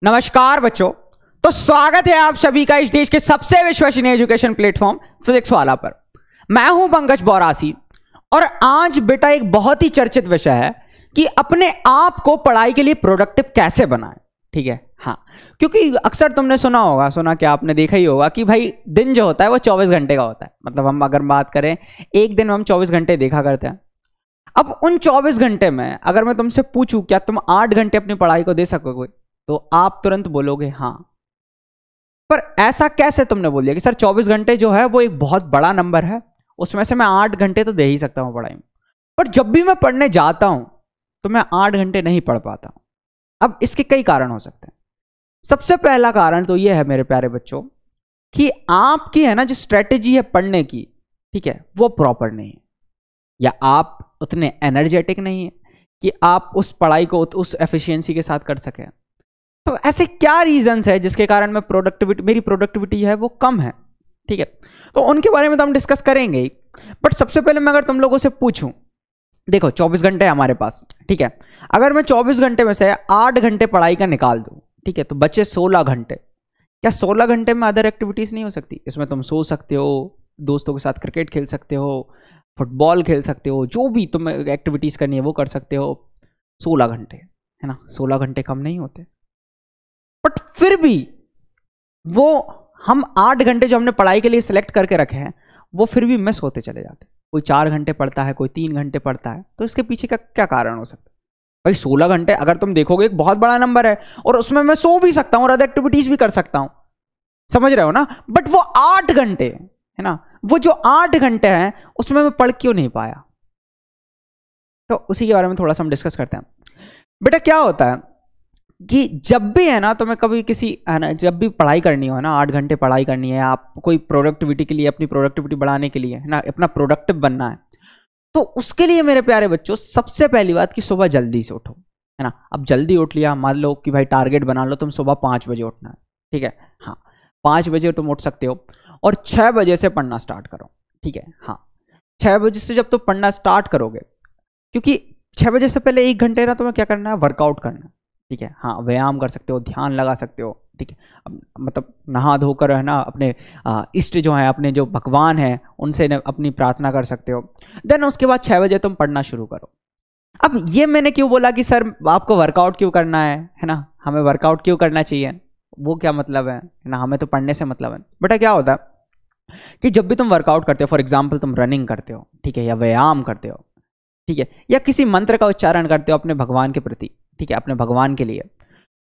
नमस्कार बच्चों। तो स्वागत है आप सभी का इस देश के सबसे विश्वसनीय एजुकेशन प्लेटफॉर्म फिजिक्स वाला पर। मैं हूं पंकज बौरासी और आज बेटा एक बहुत ही चर्चित विषय है कि अपने आप को पढ़ाई के लिए प्रोडक्टिव कैसे बनाएं। ठीक है, हाँ, क्योंकि अक्सर तुमने सुना क्या आपने देखा ही होगा कि भाई दिन जो होता है वो 24 घंटे का होता है। मतलब हम अगर बात करें एक दिन में हम 24 घंटे देखा करते हैं। अब उन 24 घंटे में अगर मैं तुमसे पूछूं क्या तुम 8 घंटे अपनी पढ़ाई को दे सकोगे, तो आप तुरंत बोलोगे हाँ। पर ऐसा कैसे तुमने बोल दिया कि सर 24 घंटे जो है वो एक बहुत बड़ा नंबर है, उसमें से मैं 8 घंटे तो दे ही सकता हूं पढ़ाई में। पर जब भी मैं पढ़ने जाता हूं तो मैं 8 घंटे नहीं पढ़ पाता हूं। अब इसके कई कारण हो सकते हैं। सबसे पहला कारण तो यह है मेरे प्यारे बच्चों कि आपकी है ना जो स्ट्रेटेजी है पढ़ने की, ठीक है, वो प्रॉपर नहीं है, या आप उतने एनर्जेटिक नहीं है कि आप उस पढ़ाई को उस एफिशिएंसी के साथ कर सकें। तो ऐसे क्या रीजंस है जिसके कारण मेरी प्रोडक्टिविटी है वो कम है। ठीक है, तो उनके बारे में तो हम डिस्कस करेंगे ही। बट सबसे पहले मैं अगर तुम लोगों से पूछूं, देखो 24 घंटे है हमारे पास, ठीक है, अगर मैं 24 घंटे में से 8 घंटे पढ़ाई का निकाल दूं, ठीक है, तो बचे 16 घंटे। क्या 16 घंटे में अदर एक्टिविटीज नहीं हो सकती? इसमें तुम सो सकते हो, दोस्तों के साथ क्रिकेट खेल सकते हो, फुटबॉल खेल सकते हो, जो भी तुम्हें एक्टिविटीज करनी है वो कर सकते हो। 16 घंटे है ना, 16 घंटे कम नहीं होते। बट फिर भी वो हम 8 घंटे जो हमने पढ़ाई के लिए सिलेक्ट करके रखे हैं वो फिर भी मिस होते चले जाते हैं। कोई 4 घंटे पढ़ता है, कोई 3 घंटे पढ़ता है। तो इसके पीछे का क्या कारण हो सकता है? भाई 16 घंटे अगर तुम देखोगे एक बहुत बड़ा नंबर है और उसमें मैं सो भी सकता हूं और अदर एक्टिविटीज भी कर सकता हूं, समझ रहे हो ना। बट वो 8 घंटे है ना, वो जो 8 घंटे हैं उसमें मैं पढ़ क्यों नहीं पाया? तो उसी के बारे में थोड़ा सा हम डिस्कस करते हैं। बेटा क्या होता है कि जब भी है ना, तो मैं कभी किसी है ना, जब भी पढ़ाई करनी हो ना, 8 घंटे पढ़ाई करनी है, आप कोई प्रोडक्टिविटी के लिए, अपनी प्रोडक्टिविटी बढ़ाने के लिए है ना, अपना प्रोडक्टिव बनना है, तो उसके लिए मेरे प्यारे बच्चों सबसे पहली बात कि सुबह जल्दी से उठो, है ना। अब जल्दी उठ लिया, मान लो कि भाई टारगेट बना लो तुम सुबह 5 बजे उठना है, ठीक है, हाँ 5 बजे तुम उठ सकते हो और 6 बजे से पढ़ना स्टार्ट करो, ठीक है, हाँ 6 बजे से जब तुम पढ़ना स्टार्ट करोगे, क्योंकि 6 बजे से पहले 1 घंटे ना तुम्हें क्या करना है, वर्कआउट करना है, ठीक है, हाँ व्यायाम कर सकते हो, ध्यान लगा सकते हो, ठीक है, मतलब नहा धोकर है ना अपने इष्ट जो है, अपने जो भगवान है उनसे अपनी प्रार्थना कर सकते हो। देन उसके बाद 6 बजे तुम पढ़ना शुरू करो। अब ये मैंने क्यों बोला कि सर आपको वर्कआउट क्यों करना है ना, हमें वर्कआउट क्यों करना चाहिए, वो क्या मतलब है ना, हमें तो पढ़ने से मतलब है। बेटा क्या होता है कि जब भी तुम वर्कआउट करते हो, फॉर एग्जाम्पल तुम रनिंग करते हो, ठीक है, या व्यायाम करते हो, ठीक है, या किसी मंत्र का उच्चारण करते हो अपने भगवान के प्रति, ठीक है, अपने भगवान के लिए,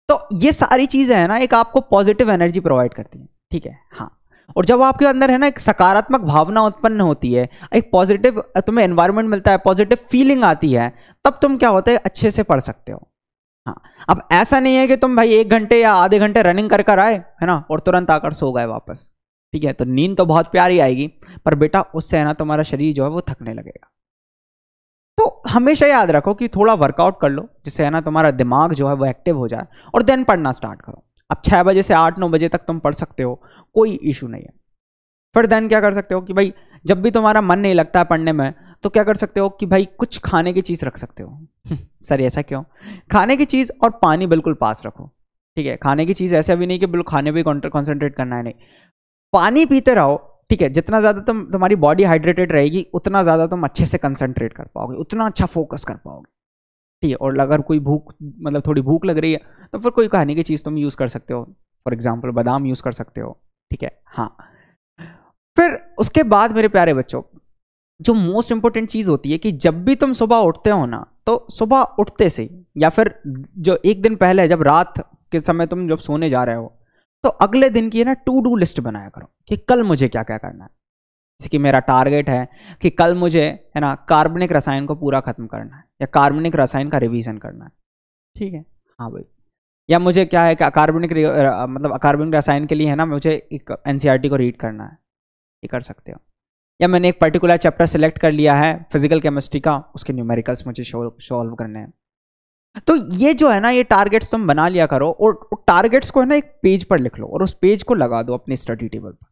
तो ये सारी चीजें है ना एक आपको पॉजिटिव एनर्जी प्रोवाइड करती है, ठीक है, हाँ। और जब आपके अंदर है ना एक सकारात्मक भावना उत्पन्न होती है, एक पॉजिटिव तुम्हें एनवायरनमेंट मिलता है, पॉजिटिव फीलिंग आती है, तब तुम क्या होता है अच्छे से पढ़ सकते हो। हाँ, अब ऐसा नहीं है कि तुम भाई 1 घंटे या आधे घंटे रनिंग कर आए है ना और तुरंत आकर सो गए वापस, ठीक है, तो नींद तो बहुत प्यारी आएगी पर बेटा उससे है ना तुम्हारा शरीर जो है वो थकने लगेगा। तो हमेशा याद रखो कि थोड़ा वर्कआउट कर लो जिससे है ना तुम्हारा दिमाग जो है वो एक्टिव हो जाए और देन पढ़ना स्टार्ट करो। अब 6 बजे से 8-9 बजे तक तुम पढ़ सकते हो, कोई इशू नहीं है। फिर देन क्या कर सकते हो कि भाई जब भी तुम्हारा मन नहीं लगता है पढ़ने में, तो क्या कर सकते हो कि भाई कुछ खाने की चीज़ रख सकते हो। सर ऐसा क्यों? खाने की चीज़ और पानी बिल्कुल पास रखो, ठीक है, खाने की चीज़ ऐसा भी नहीं कि बिल्कुल खाने पर कॉन्सेंट्रेट करना है, नहीं, पानी पीते रहो, ठीक है, जितना ज़्यादा तुम्हारी बॉडी हाइड्रेटेड रहेगी उतना ज़्यादा तुम अच्छे से कंसंट्रेट कर पाओगे, उतना अच्छा फोकस कर पाओगे, ठीक है। और अगर कोई भूख मतलब थोड़ी भूख लग रही है तो फिर कोई खाने की चीज़ तुम यूज़ कर सकते हो, फॉर एग्जांपल बादाम यूज़ कर सकते हो, ठीक है, हाँ। फिर उसके बाद मेरे प्यारे बच्चों जो मोस्ट इंपॉर्टेंट चीज़ होती है कि जब भी तुम सुबह उठते हो ना, तो सुबह उठते से या फिर जो एक दिन पहले जब रात के समय तुम जब सोने जा रहे हो, तो अगले दिन की है ना टू डू लिस्ट बनाया करो कि कल मुझे क्या क्या करना है। जैसे कि मेरा टारगेट है कि कल मुझे है ना कार्बनिक रसायन को पूरा खत्म करना है या कार्बनिक रसायन का रिवीजन करना है, ठीक है, हाँ भाई, या मुझे क्या है मतलब कार्बनिक रसायन के लिए है ना मुझे एक एनसीईआरटी को रीड करना है, ये कर सकते हो। या मैंने एक पर्टिकुलर चैप्टर सेलेक्ट कर लिया है फिजिकल केमिस्ट्री का, उसके न्यूमेरिकल्स मुझे सॉल्व करने हैं। तो ये जो है ना ये टारगेट्स तुम बना लिया करो और टारगेट्स को है ना एक पेज पर लिख लो और उस पेज को लगा दो अपनी स्टडी टेबल पर।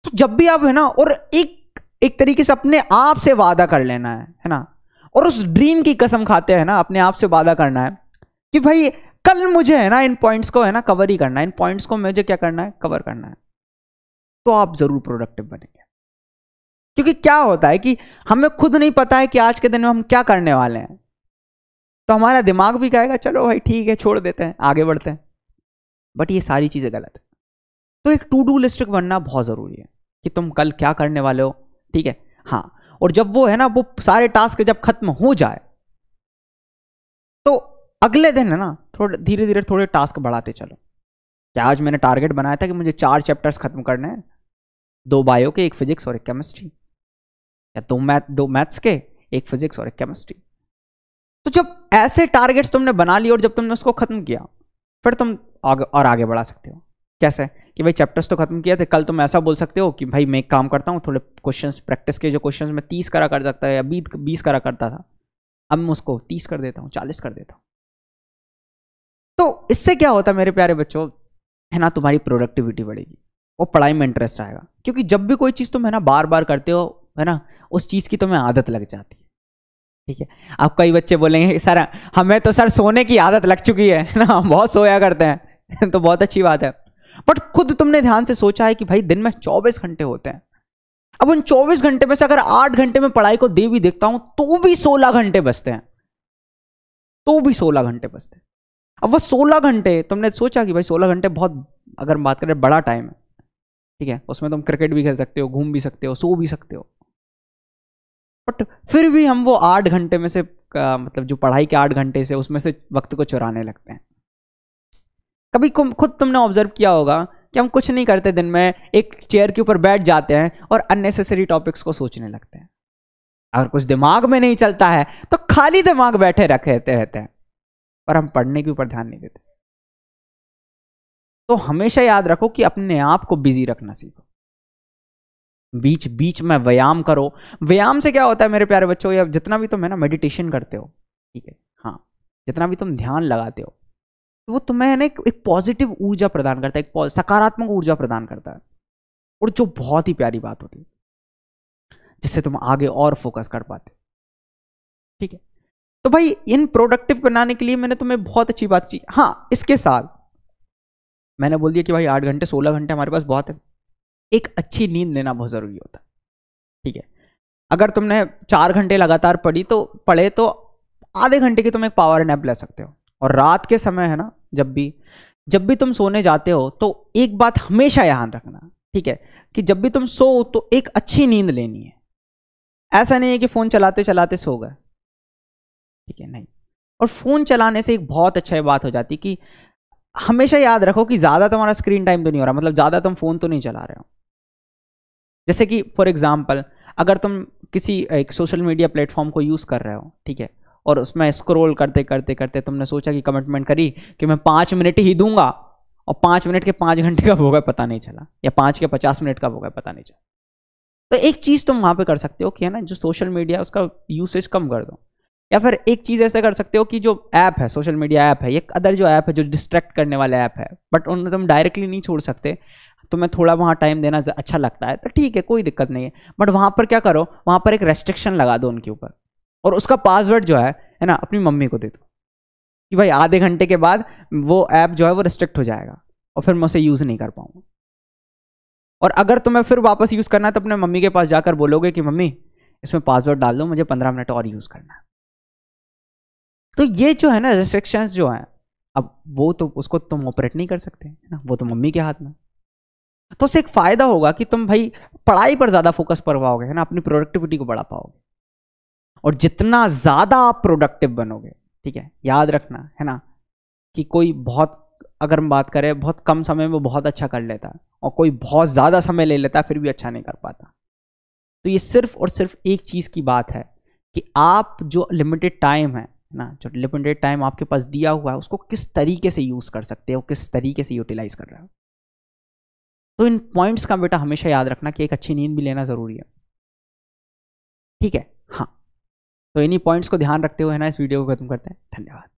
तो जब भी आप है ना, और एक तरीके से अपने आप से वादा कर लेना है ना, और उस ड्रीम की कसम खाते हैं ना, अपने आप से वादा करना है कि भाई कल मुझे है ना इन पॉइंट्स को है ना कवर ही करना है, इन पॉइंट्स को मुझे क्या करना है, कवर करना है, तो आप जरूर प्रोडक्टिव बनेंगे। क्योंकि क्या होता है कि हमें खुद नहीं पता है कि आज के दिन में हम क्या करने वाले हैं, तो हमारा दिमाग भी कहेगा चलो भाई ठीक है छोड़ देते हैं, आगे बढ़ते हैं। बट ये सारी चीजें गलत है। तो एक टू डू लिस्ट बनना बहुत जरूरी है कि तुम कल क्या करने वाले हो, ठीक है। हाँ, और जब वो है ना वो सारे टास्क जब खत्म हो जाए तो अगले दिन है ना थोड़े धीरे धीरे थोड़े टास्क बढ़ाते चलो। क्या आज मैंने टारगेट बनाया था कि मुझे 4 चैप्टर्स खत्म करने हैं, 2 बायो के, 1 फिजिक्स और 1 केमिस्ट्री, या 2 मैथ्स के, 1 फिजिक्स और 1 केमिस्ट्री। तो जब ऐसे टारगेट्स तुमने बना लिए और जब तुमने उसको खत्म किया, फिर तुम आगे बढ़ा सकते हो। कैसे कि भाई चैप्टर्स तो खत्म किया थे, कल तुम ऐसा बोल सकते हो कि भाई मैं एक काम करता हूँ, थोड़े क्वेश्चंस प्रैक्टिस के जो क्वेश्चंस मैं 30 करा कर सकता है या 20 करा करता था, अब मैं उसको 30 कर देता हूँ, 40 कर देता हूँ। तो इससे क्या होता है मेरे प्यारे बच्चों, है ना, तुम्हारी प्रोडक्टिविटी बढ़ेगी और पढ़ाई में इंटरेस्ट आएगा। क्योंकि जब भी कोई चीज़ तुम है ना बार बार करते हो, है ना, उस चीज़ की तुम्हें आदत लग जाती है, ठीक है। अब कई बच्चे बोलेंगे सर हमें तो सर सोने की आदत लग चुकी है ना, हम बहुत सोया करते हैं तो बहुत अच्छी बात है। बट खुद तुमने ध्यान से सोचा है कि भाई दिन में 24 घंटे होते हैं, अब उन 24 घंटे में से अगर 8 घंटे में पढ़ाई को दे भी देखता हूं तो भी 16 घंटे बचते हैं, तो भी 16 घंटे बचते हैं। अब वो 16 घंटे तुमने सोचा कि भाई 16 घंटे बहुत, अगर बात करें बड़ा टाइम है, ठीक है, उसमें तुम क्रिकेट भी खेल सकते हो, घूम भी सकते हो, सो भी सकते हो। बट फिर भी हम वो 8 घंटे में से मतलब जो पढ़ाई के 8 घंटे से उसमें से वक्त को चुराने लगते हैं। कभी खुद तुमने ऑब्जर्व किया होगा कि हम कुछ नहीं करते, दिन में एक चेयर के ऊपर बैठ जाते हैं और अननेसेसरी टॉपिक्स को सोचने लगते हैं। अगर कुछ दिमाग में नहीं चलता है तो खाली दिमाग बैठे रहते हैं, पर हम पढ़ने के ऊपर ध्यान नहीं देते। तो हमेशा याद रखो कि अपने आप को बिजी रखना सीखो, बीच बीच में व्यायाम करो। व्यायाम से क्या होता है मेरे प्यारे बच्चों, या जितना भी तुम है ना मेडिटेशन करते हो, ठीक है, हाँ, जितना भी तुम ध्यान लगाते हो, तो वो तुम्हें है ना एक पॉजिटिव ऊर्जा प्रदान करता है, एक सकारात्मक ऊर्जा प्रदान करता है, और जो बहुत ही प्यारी बात होती है, जिससे तुम आगे और फोकस कर पाते, ठीक है। तो भाई इन प्रोडक्टिव बनाने के लिए मैंने तुम्हें बहुत अच्छी बात की। हाँ, इसके साथ मैंने बोल दिया कि भाई 8 घंटे 16 घंटे हमारे पास बहुत है। एक अच्छी नींद लेना बहुत जरूरी होता है, ठीक है। अगर तुमने 4 घंटे लगातार पढ़े तो आधे घंटे की तुम एक पावर नैप ले सकते हो। और रात के समय है ना, जब भी तुम सोने जाते हो तो एक बात हमेशा ध्यान रखना, ठीक है, कि जब भी तुम सो तो एक अच्छी नींद लेनी है। ऐसा नहीं है कि फोन चलाते चलाते सो गए, ठीक है, नहीं। और फोन चलाने से एक बहुत अच्छा बात हो जाती है कि हमेशा याद रखो कि ज्यादा तुम्हारा स्क्रीन टाइम तो नहीं हो रहा, मतलब ज्यादा तुम फोन तो नहीं चला रहे हो। जैसे कि फॉर एग्जाम्पल अगर तुम किसी एक सोशल मीडिया प्लेटफॉर्म को यूज कर रहे हो, ठीक है, और उसमें स्क्रॉल करते करते करते तुमने सोचा कि कमिटमेंट करी कि मैं 5 मिनट ही दूंगा, और 5 मिनट के 5 घंटे कब हो गए पता नहीं चला, या 5 के 50 मिनट कब हो गए पता नहीं चला। तो एक चीज तुम वहां पे कर सकते हो कि है ना, जो सोशल मीडिया उसका यूसेज कम कर दो। या फिर एक चीज ऐसे कर सकते हो कि जो ऐप है, सोशल मीडिया ऐप है, एक अदर जो ऐप है जो डिस्ट्रैक्ट करने वाला ऐप है, बट उन्हें तुम डायरेक्टली नहीं छोड़ सकते, तुम्हें थोड़ा वहाँ टाइम देना अच्छा लगता है तो ठीक है, कोई दिक्कत नहीं है। बट वहाँ पर क्या करो, वहाँ पर एक रेस्ट्रिक्शन लगा दो उनके ऊपर, और उसका पासवर्ड जो है ना अपनी मम्मी को दे दो कि भाई आधे घंटे के बाद वो ऐप जो है वो रिस्ट्रिक्ट हो जाएगा और फिर मैं उसे यूज़ नहीं कर पाऊंगा। और अगर तुम्हें फिर वापस यूज़ करना है तो अपने मम्मी के पास जाकर बोलोगे कि मम्मी इसमें पासवर्ड डाल दो, मुझे 15 मिनट और यूज़ करना है। तो ये जो है ना रेस्ट्रिक्शंस जो है, अब वो तो उसको तुम ऑपरेट नहीं कर सकते, है ना, वो तो मम्मी के हाथ में। तो उससे एक फायदा होगा कि तुम भाई पढ़ाई पर ज्यादा फोकस कर पाओगे, है ना, अपनी प्रोडक्टिविटी को बढ़ा पाओगे। और जितना ज्यादा आप प्रोडक्टिव बनोगे, ठीक है, याद रखना, है ना, कि कोई बहुत, अगर हम बात करें बहुत कम समय में बहुत अच्छा कर लेता है और कोई बहुत ज्यादा समय ले लेता है फिर भी अच्छा नहीं कर पाता। तो ये सिर्फ और सिर्फ एक चीज की बात है कि आप जो लिमिटेड टाइम है ना, जो लिमिटेड टाइम आपके पास दिया हुआ है उसको किस तरीके से यूज कर सकते हो, किस तरीके से यूटिलाइज कर रहे हो। तो इन पॉइंट्स का बेटा हमेशा याद रखना कि एक अच्छी नींद भी लेना जरूरी है, ठीक है। हाँ, तो इन्हीं पॉइंट्स को ध्यान रखते हुए है ना इस वीडियो को खत्म करते हैं। धन्यवाद।